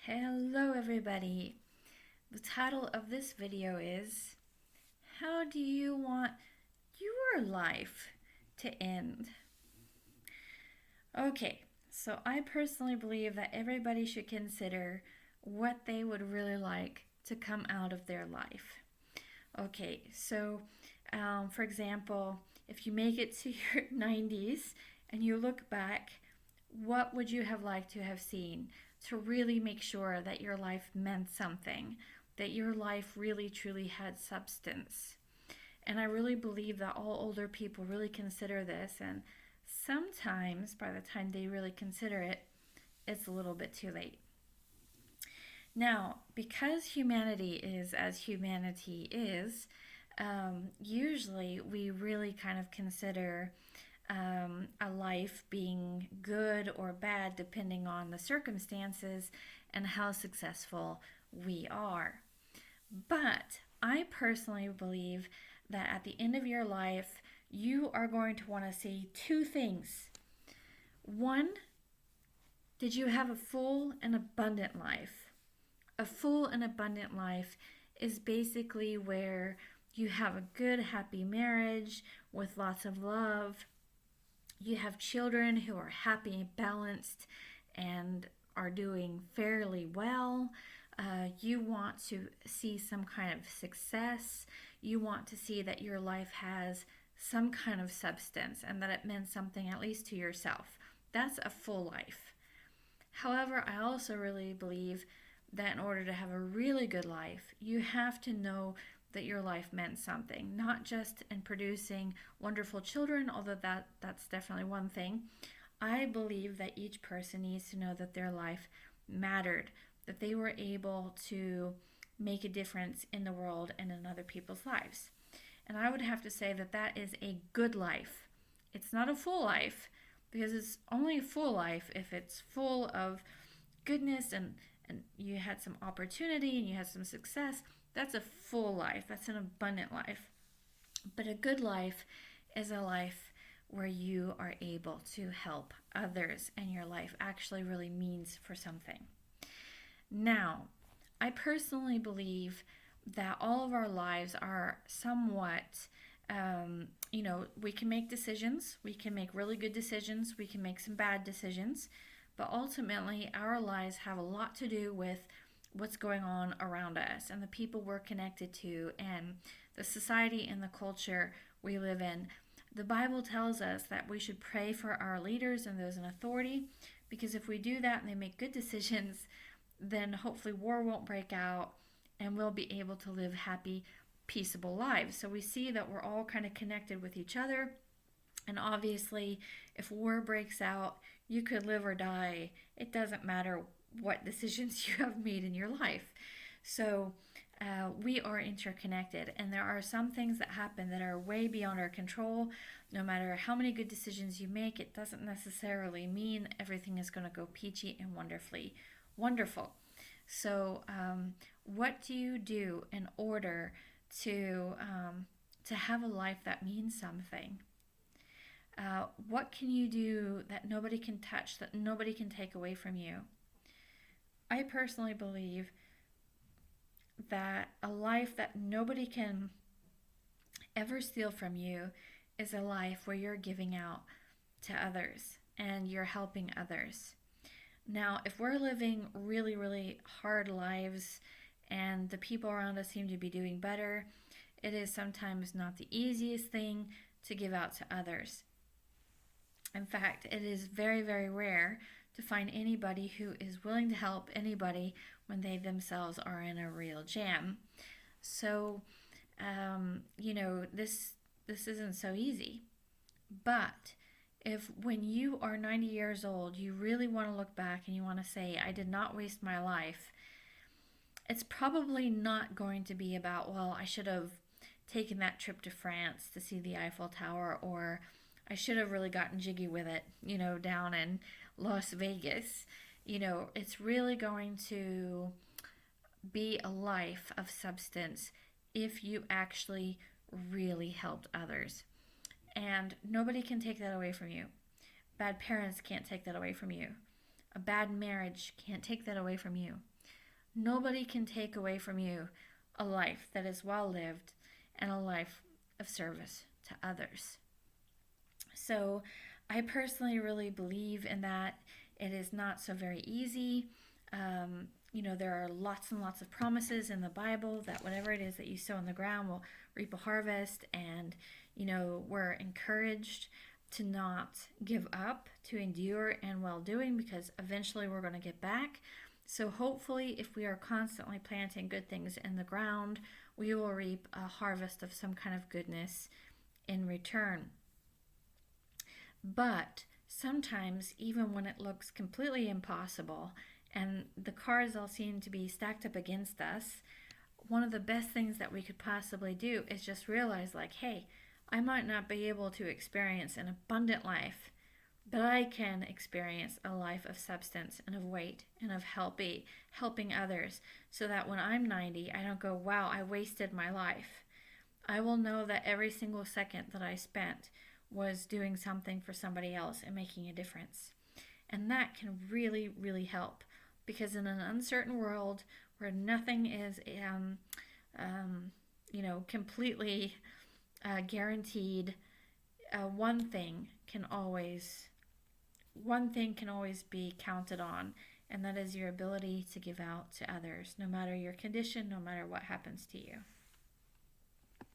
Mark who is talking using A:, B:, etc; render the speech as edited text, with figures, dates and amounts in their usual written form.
A: Hello everybody. The title of this video is How do you want your life to end? Okay, so I personally believe that everybody should consider what they would really like to come out of their life. Okay, so for example, if you make it to your 90s and you look back, what would you have liked to have seen to really make sure that your life meant something, that your life really truly had substance? And I really believe that all older people really consider this, and sometimes by the time they really consider it, it's a little bit too late. Now, because humanity is as humanity is, usually we really kind of consider a life being good or bad depending on the circumstances and how successful we are. But I personally believe that at the end of your life, you are going to want to see two things. One, did you have a full and abundant life? A full and abundant life is basically where you have a good, happy marriage with lots of love. You have children who are happy, balanced, and are doing fairly well. You want to see some kind of success. You want to see that your life has some kind of substance and that it meant something, at least to yourself. That's a full life. However, I also really believe that in order to have a really good life, you have to know that your life meant something, not just in producing wonderful children, although that's definitely one thing. I believe that each person needs to know that their life mattered, that they were able to make a difference in the world and in other people's lives. And I would have to say that that is a good life. It's not a full life, because it's only a full life if it's full of goodness and you had some opportunity and you had some success. That's a full life. That's an abundant life. But a good life is a life where you are able to help others and your life actually really means for something. Now, I personally believe that all of our lives are somewhat, we can make decisions. We can make really good decisions. We can make some bad decisions. But ultimately, our lives have a lot to do with what's going on around us and the people we're connected to and the society and the culture we live in. The Bible tells us that we should pray for our leaders and those in authority, because if we do that and they make good decisions, then hopefully war won't break out and we'll be able to live happy, peaceable lives. So we see that we're all kind of connected with each other. And obviously, if war breaks out, you could live or die. It doesn't matter what decisions you have made in your life. So we are interconnected, and there are some things that happen that are way beyond our control. No matter how many good decisions you make, it doesn't necessarily mean everything is going to go peachy and wonderfully wonderful. So what do you do in order to have a life that means something? What can you do that nobody can touch, that nobody can take away from you? I personally believe that a life that nobody can ever steal from you is a life where you're giving out to others and you're helping others. Now, if we're living really, really hard lives and the people around us seem to be doing better, it is sometimes not the easiest thing to give out to others. In fact, it is very, very rare to find anybody who is willing to help anybody when they themselves are in a real jam. So, this isn't so easy. But if when you are 90 years old, you really want to look back and you want to say, I did not waste my life, it's probably not going to be about, well, I should have taken that trip to France to see the Eiffel Tower, or I should have really gotten jiggy with it, down in Las Vegas. It's really going to be a life of substance if you actually really helped others. And nobody can take that away from you. Bad parents can't take that away from you. A bad marriage can't take that away from you. Nobody can take away from you a life that is well lived and a life of service to others. So I personally really believe in that. It is not so very easy. There are lots and lots of promises in the Bible that whatever it is that you sow in the ground will reap a harvest. And, we're encouraged to not give up, to endure in well doing, because eventually we're going to get back. So hopefully, if we are constantly planting good things in the ground, we will reap a harvest of some kind of goodness in return. But sometimes, even when it looks completely impossible and the cards all seem to be stacked up against us, one of the best things that we could possibly do is just realize, like, hey, I might not be able to experience an abundant life, but I can experience a life of substance and of weight and of helping others, so that when I'm 90, I don't go, wow, I wasted my life. I will know that every single second that I spent was doing something for somebody else and making a difference. And that can really, really help, because in an uncertain world where nothing is, completely guaranteed, one thing can always be counted on, and that is your ability to give out to others, no matter your condition, no matter what happens to you.